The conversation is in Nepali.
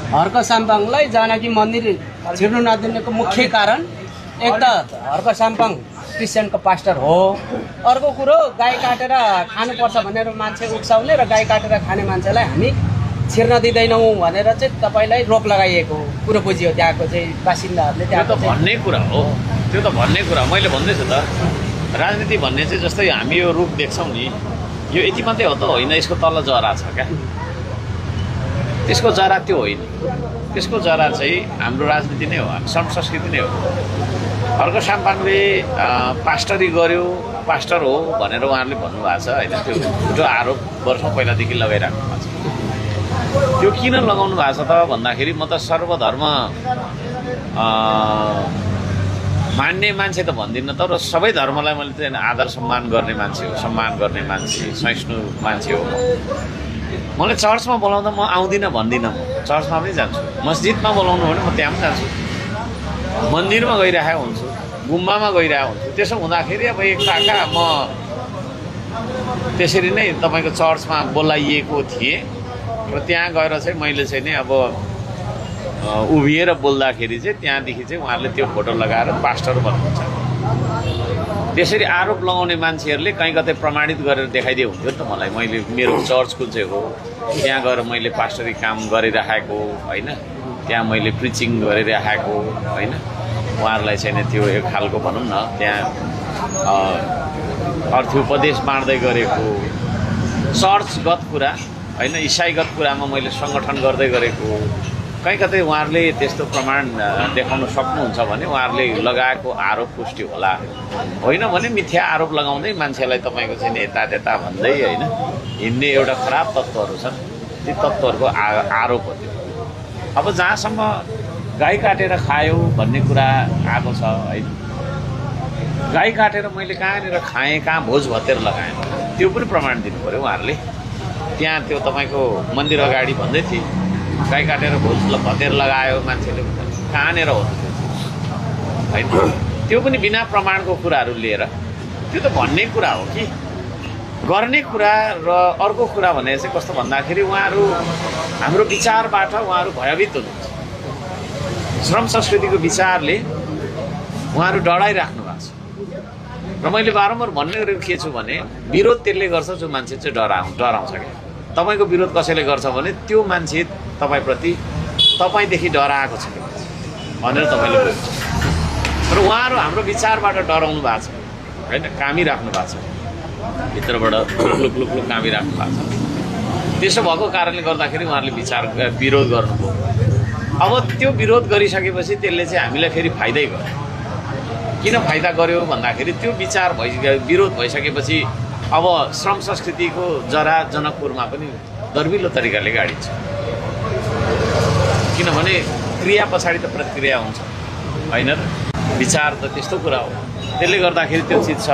हर्क साम्पाङलाई जानकी मन्दिर छिर्नु नदिनेको मुख्य कारण एक त हर्क साम्पाङ क्रिस्चियनको पास्टर हो, अर्को कुरो गाई काटेर खानुपर्छ भनेर मान्छे उक्साउने र गाई काटेर खाने मान्छेलाई हामी छिर्न दिँदैनौँ भनेर चाहिँ तपाईँलाई रोक लगाइएको कुरो बुझियो त्यहाँको चाहिँ बासिन्दाहरूले। त्यो त भन्ने कुरा हो, त्यो त भन्ने कुरा मैले भन्दैछु त। राजनीति भन्ने चाहिँ जस्तै हामी यो रुख देख्छौँ नि, यो यति मात्रै हो त होइन, यसको तल जरा छ क्या, त्यसको जरा त्यो होइन, त्यसको जरा चाहिँ हाम्रो राजनीति नै हो, श्रम संस्कृति नै हो। हर्क साम्पाङले पास्टरी गर्यो, पास्टर हो भनेर उहाँहरूले भन्नुभएको छ होइन, त्यो ठुलो आरोप वर्षौँ पहिलादेखि लगाइराख्नु भएको छ। त्यो किन लगाउनु भएको छ त भन्दाखेरि म त सर्वधर्म मान्ने मान्छे त भन्दिनँ, तर सबै धर्मलाई मैले चाहिँ आदर सम्मान गर्ने मान्छे हो, सम्मान गर्ने मान्छे, सहिष्णु मान्छे हो। मलाई चर्चमा बोलाउँदा म आउँदिनँ भन्दिनँ, म चर्चमा पनि जान्छु, मस्जिदमा बोलाउनु भने म त्यहाँ पनि जान्छु, मन्दिरमा गइरहेको हुन्छु, गुम्बामा गइरहेको हुन्छु। त्यसो हुँदाखेरि अब एक ताका म त्यसरी नै तपाईँको चर्चमा बोलाइएको थिएँ र त्यहाँ गएर चाहिँ मैले चाहिँ नि अब उभिएर बोल्दाखेरि चाहिँ त्यहाँदेखि चाहिँ उहाँहरूले त्यो फोटो लगाएर पास्टर भन्नुहुन्छ। त्यसरी आरोप लगाउने मान्छेहरूले कहीँ कतै प्रमाणित गरेर देखाइदिए हुन्थ्यो नि त मलाई, मैले मेरो चर्च कुन चाहिँ हो, त्यहाँ गएर मैले पास्टरी काम गरिराखेको होइन, त्यहाँ मैले प्रिचिङ गरिराखेको होइन, उहाँहरूलाई चाहिँ त्यो एक खालको भनौँ न त्यहाँ अर्थोपदेश बाँड्दै गरेको, चर्चगत कुरा होइन, इसाईगत कुरामा मैले सङ्गठन गर्दै गरेको, कहीँ कतै उहाँहरूले त्यस्तो प्रमाण देखाउन सक्नुहुन्छ भने उहाँहरूले लगाएको आरोप पुष्टि होला, होइन भने मिथ्या आरोप लगाउँदै मान्छेलाई तपाईँको चाहिँ यता त्यता भन्दै होइन हिँड्ने एउटा खराब तत्त्वहरू छन्, ती तत्त्वहरूको आरोप हो त्यो। अब जहाँसम्म गाई काटेर खायो भन्ने कुरा आएको छ होइन, गाई काटेर मैले कहाँनिर खाएँ, कहाँ भोज भतेर लगाएँ त्यो पनि प्रमाण दिनु पऱ्यो उहाँहरूले। त्यहाँ त्यो तपाईँको मन्दिर अगाडि भन्दै थिए गाई काटेर भोज भतेर लगायो मान्छेले, कहाँनिर हो होइन, त्यो पनि बिना प्रमाणको कुराहरू लिएर, त्यो त भन्ने कुरा हो कि गर्ने कुरा। र अर्को कुरा भने चाहिँ कस्तो भन्दाखेरि उहाँहरू हाम्रो विचारबाट उहाँहरू भयभीत हुनुहुन्छ, श्रम संस्कृतिको विचारले उहाँहरू डराइराख्नु भएको छ। र मैले बारम्बार भन्ने गरेको के छु भने विरोध त्यसले गर्छ जो मान्छे चाहिँ डराउँछ क्या। तपाईँको विरोध कसैले गर्छ भने त्यो मान्छे तपाईँप्रति तपाईँदेखि डराएको छ भनेर तपाईँले बुझ्छ। र उहाँहरू हाम्रो विचारबाट डराउनु भएको छ होइन, कामिराख्नु भएको छ, भित्रबाट लुक लुक लुक कामिराख्नु भएको छ। त्यसो भएको कारणले गर्दाखेरि उहाँहरूले विरोध गर्नुभयो। अब त्यो विरोध गरिसकेपछि त्यसले चाहिँ हामीलाई फेरि फाइदै गर्यो। किन फाइदा गर्यो भन्दाखेरि त्यो विरोध भइसकेपछि अब श्रम संस्कृतिको जरा जनकपुरमा पनि दर्मिलो तरिकाले गाडिन्छ, किनभने क्रिया पछाडि त प्रतिक्रिया हुन्छ होइन र, विचार त त्यस्तो कुरा हो। त्यसले गर्दाखेरि त्यो चिज छ।